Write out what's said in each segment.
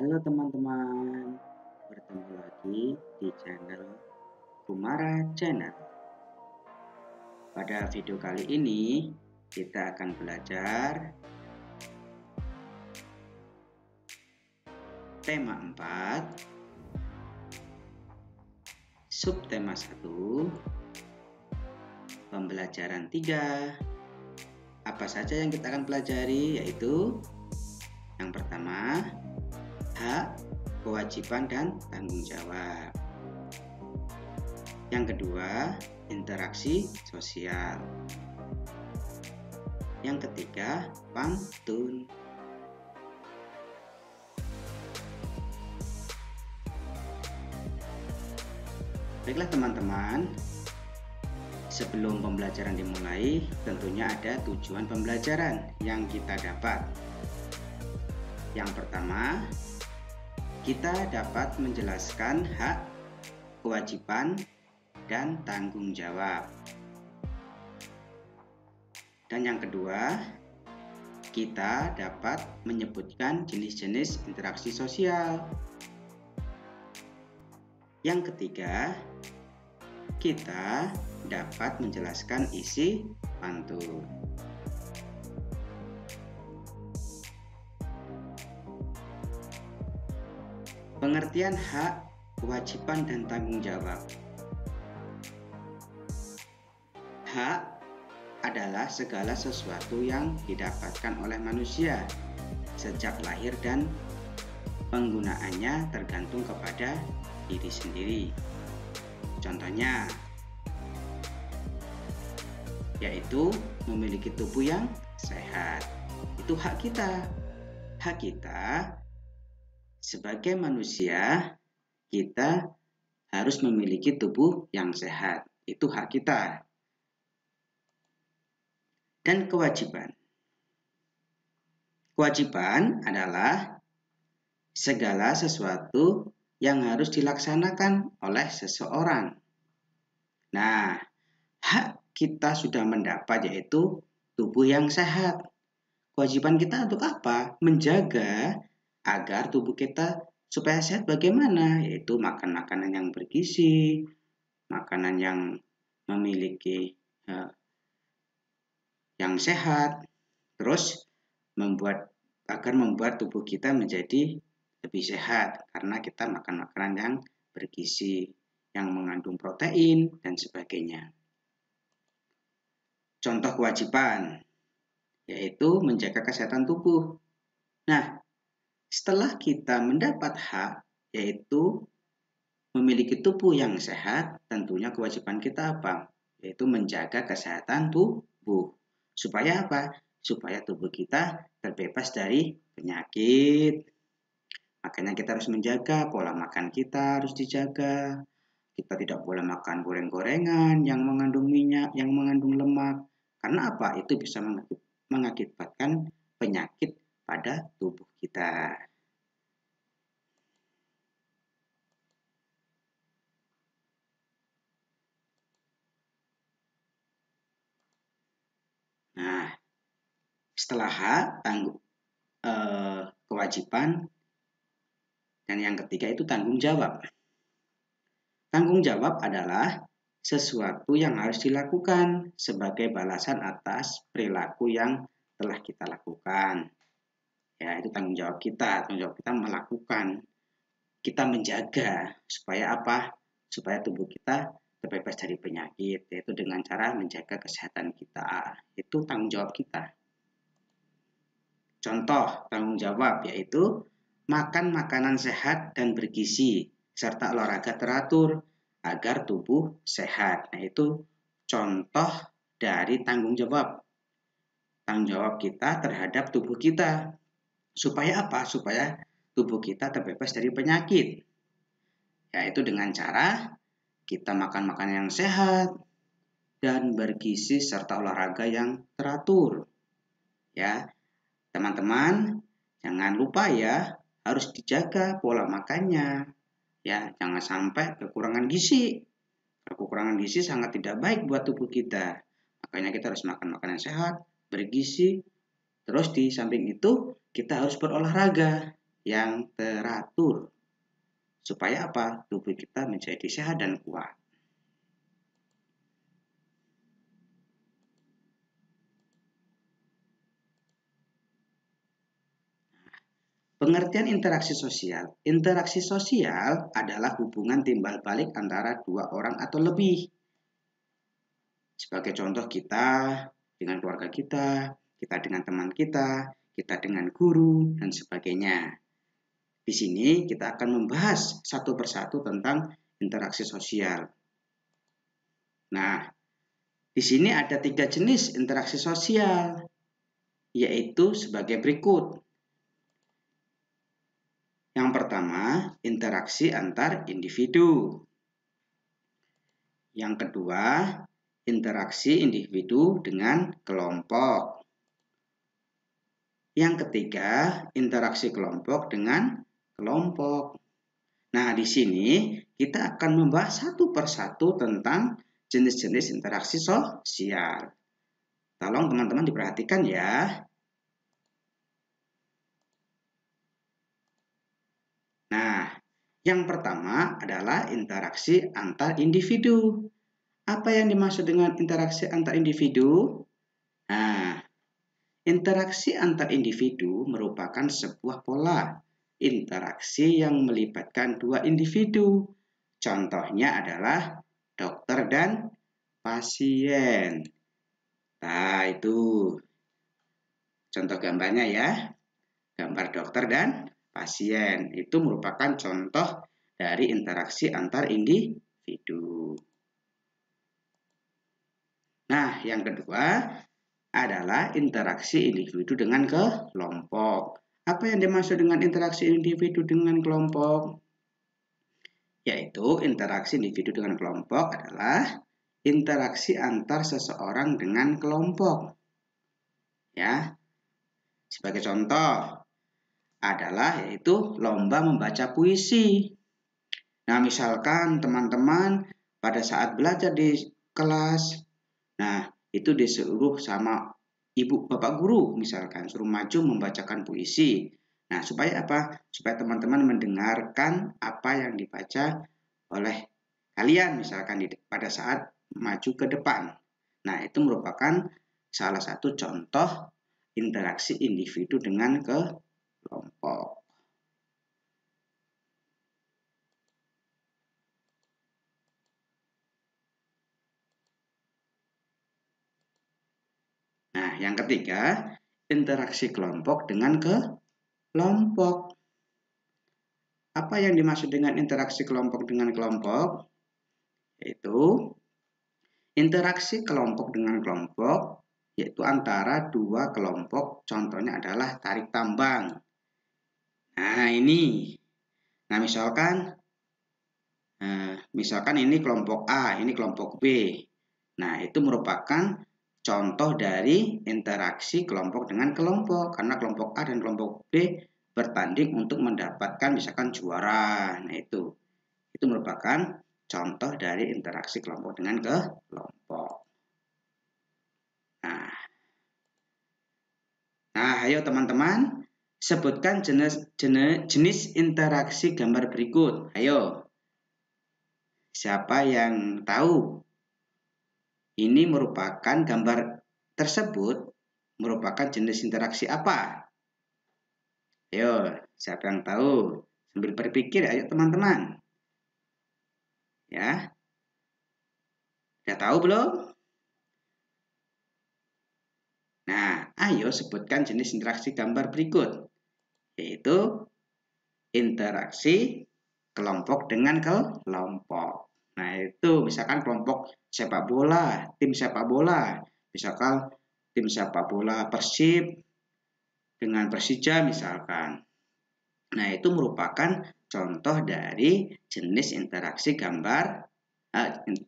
Halo teman-teman, bertemu lagi di channel Kumara Channel. Pada video kali ini kita akan belajar tema 4, subtema 1, pembelajaran 3. Apa saja yang kita akan pelajari, yaitu yang pertama, hak, kewajiban, dan tanggung jawab. Yang kedua, interaksi sosial. Yang ketiga, pantun. Baiklah teman-teman, sebelum pembelajaran dimulai, tentunya ada tujuan pembelajaran yang kita dapat. Yang pertama, kita dapat menjelaskan hak, kewajiban, dan tanggung jawab. Dan yang kedua, kita dapat menyebutkan jenis-jenis interaksi sosial. Yang ketiga, kita dapat menjelaskan isi pantun. Pengertian hak, kewajiban, dan tanggung jawab. Hak adalah segala sesuatu yang didapatkan oleh manusia sejak lahir dan penggunaannya tergantung kepada diri sendiri. Contohnya, yaitu memiliki tubuh yang sehat. Itu hak kita. Hak kita sebagai manusia, kita harus memiliki tubuh yang sehat. Itu hak kita. Dan kewajiban. Kewajiban adalah segala sesuatu yang harus dilaksanakan oleh seseorang. Nah, hak kita sudah mendapat, yaitu tubuh yang sehat. Kewajiban kita untuk apa? Menjaga agar tubuh kita supaya sehat bagaimana? Yaitu makan makanan yang bergizi, makanan yang memiliki yang sehat, terus agar membuat tubuh kita menjadi lebih sehat karena kita makan makanan yang bergizi, yang mengandung protein dan sebagainya. Contoh kewajiban yaitu menjaga kesehatan tubuh. Nah, setelah kita mendapat hak, yaitu memiliki tubuh yang sehat, tentunya kewajiban kita apa? Yaitu menjaga kesehatan tubuh. Supaya apa? Supaya tubuh kita terbebas dari penyakit. Makanya kita harus menjaga pola makan kita, harus dijaga. Kita tidak boleh makan goreng-gorengan yang mengandung minyak, yang mengandung lemak. Karena apa? Itu bisa mengakibatkan penyakit pada tubuh kita. Nah, setelah hak, kewajiban, dan yang ketiga itu tanggung jawab. Tanggung jawab adalah sesuatu yang harus dilakukan sebagai balasan atas perilaku yang telah kita lakukan. Ya, itu tanggung jawab kita. Tanggung jawab kita melakukan, kita menjaga supaya apa? Supaya tubuh kita terbebas dari penyakit, yaitu dengan cara menjaga kesehatan kita. Itu tanggung jawab kita. Contoh tanggung jawab yaitu makan makanan sehat dan bergizi, serta olahraga teratur agar tubuh sehat. Nah, itu contoh dari tanggung jawab. Tanggung jawab kita terhadap tubuh kita. Supaya apa? Supaya tubuh kita terbebas dari penyakit. Yaitu dengan cara kita makan makanan yang sehat dan bergizi serta olahraga yang teratur. Ya, teman-teman, jangan lupa ya, harus dijaga pola makannya. Ya, jangan sampai kekurangan gizi. Kekurangan gizi sangat tidak baik buat tubuh kita. Makanya kita harus makan makanan sehat, bergizi. Terus di samping itu kita harus berolahraga. yang teratur. Supaya apa? Tubuh kita menjadi sehat dan kuat. Pengertian interaksi sosial. Interaksi sosial adalah hubungan timbal balik antara dua orang atau lebih. Sebagai contoh, kita dengan keluarga kita dengan teman kita dengan guru, dan sebagainya. Di sini kita akan membahas satu persatu tentang interaksi sosial. Nah, di sini ada 3 jenis interaksi sosial, yaitu sebagai berikut. Yang pertama, interaksi antar individu. Yang kedua, interaksi individu dengan kelompok. Yang ketiga, interaksi kelompok dengan kelompok. Nah, di sini kita akan membahas satu persatu tentang jenis-jenis interaksi sosial. Tolong teman-teman diperhatikan ya. Nah, yang pertama adalah interaksi antar individu. Apa yang dimaksud dengan interaksi antar individu? Nah, interaksi antar individu merupakan sebuah pola interaksi yang melibatkan dua individu. Contohnya adalah dokter dan pasien. Nah, itu contoh gambarnya ya. Gambar dokter dan pasien itu merupakan contoh dari interaksi antar individu. Nah, yang kedua adalah interaksi individu dengan kelompok. Apa yang dimaksud dengan interaksi individu dengan kelompok? Yaitu interaksi individu dengan kelompok adalah interaksi antar seseorang dengan kelompok. Ya. Sebagai contoh adalah yaitu lomba membaca puisi. Nah, misalkan teman-teman pada saat belajar di kelas, nah itu disuruh sama ibu bapak guru misalkan suruh maju membacakan puisi. Nah, supaya apa? Supaya teman-teman mendengarkan apa yang dibaca oleh kalian misalkan pada saat maju ke depan. Nah, itu merupakan salah satu contoh interaksi individu dengan kelompok. Nah, yang ketiga, interaksi kelompok dengan kelompok. Apa yang dimaksud dengan interaksi kelompok dengan kelompok? Yaitu interaksi kelompok dengan kelompok, yaitu antara dua kelompok, contohnya adalah tarik tambang. Nah, ini. Nah, misalkan ini kelompok A, ini kelompok B. Nah, itu merupakan contoh dari interaksi kelompok dengan kelompok, karena kelompok A dan kelompok B bertanding untuk mendapatkan misalkan juara. Nah, itu merupakan contoh dari interaksi kelompok dengan kelompok. Nah, ayo teman-teman, sebutkan jenis interaksi gambar berikut. Ayo, siapa yang tahu? Ini merupakan gambar tersebut merupakan jenis interaksi apa? Ayo, siapa yang tahu? Sambil berpikir, ayo teman-teman. Ya, sudah tahu belum? Nah, ayo sebutkan jenis interaksi gambar berikut, yaitu interaksi kelompok dengan kelompok. Nah, itu misalkan kelompok sepak bola, tim sepak bola. Misalkan tim sepak bola Persib dengan Persija misalkan. Nah, itu merupakan contoh dari jenis interaksi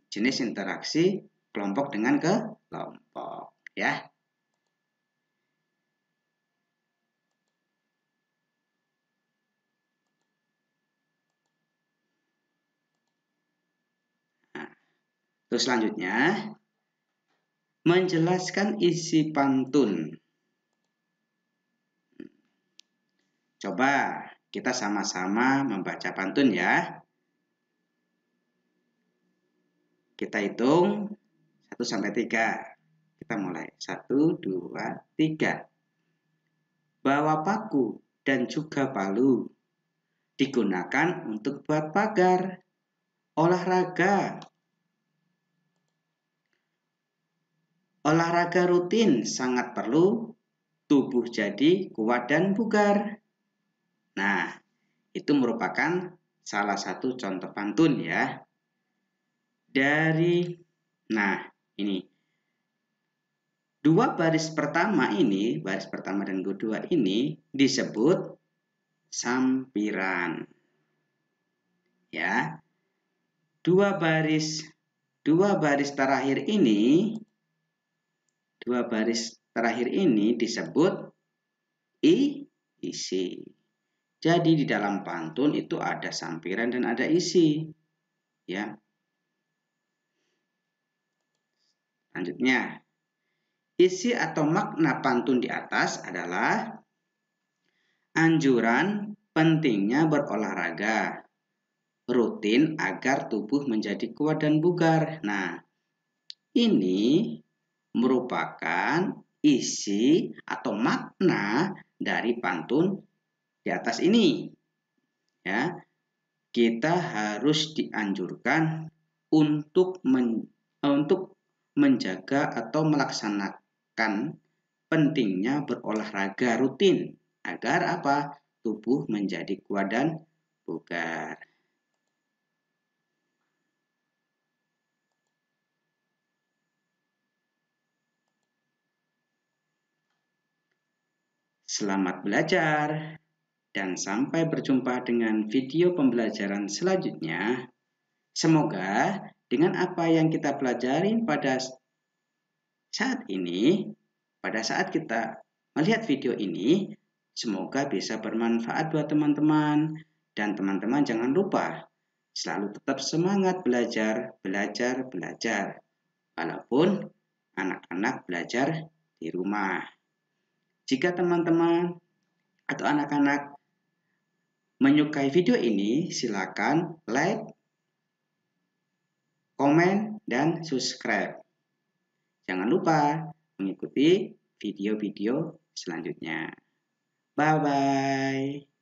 jenis interaksi kelompok dengan kelompok, ya. Nah, terus selanjutnya menjelaskan isi pantun. Coba Kita sama-sama membaca pantun ya. Kita hitung 1 sampai 3. Kita mulai. 1, 2, 3. Bawa paku dan juga palu. Digunakan untuk buat pagar. Olahraga. Olahraga rutin sangat perlu. Tubuh jadi kuat dan bugar. Nah, itu merupakan salah satu contoh pantun ya. Ini. Dua baris pertama dan kedua ini disebut sampiran. Ya. Dua baris terakhir ini disebut isi. Jadi di dalam pantun itu ada sampiran dan ada isi. Ya. Selanjutnya, isi atau makna pantun di atas adalah anjuran pentingnya berolahraga rutin agar tubuh menjadi kuat dan bugar. Nah, ini merupakan isi atau makna dari pantun di atas ini. Ya, kita harus dianjurkan untuk menjaga atau melaksanakan pentingnya berolahraga rutin agar apa? Tubuh menjadi kuat dan bugar. Selamat belajar dan sampai berjumpa dengan video pembelajaran selanjutnya. Semoga dengan apa yang kita pelajari pada saat ini, pada saat kita melihat video ini, semoga bisa bermanfaat buat teman-teman. Dan teman-teman jangan lupa selalu tetap semangat belajar. Walaupun anak-anak belajar di rumah. Jika teman-teman atau anak-anak menyukai video ini, silakan like, komen, dan subscribe. Jangan lupa mengikuti video-video selanjutnya. Bye-bye.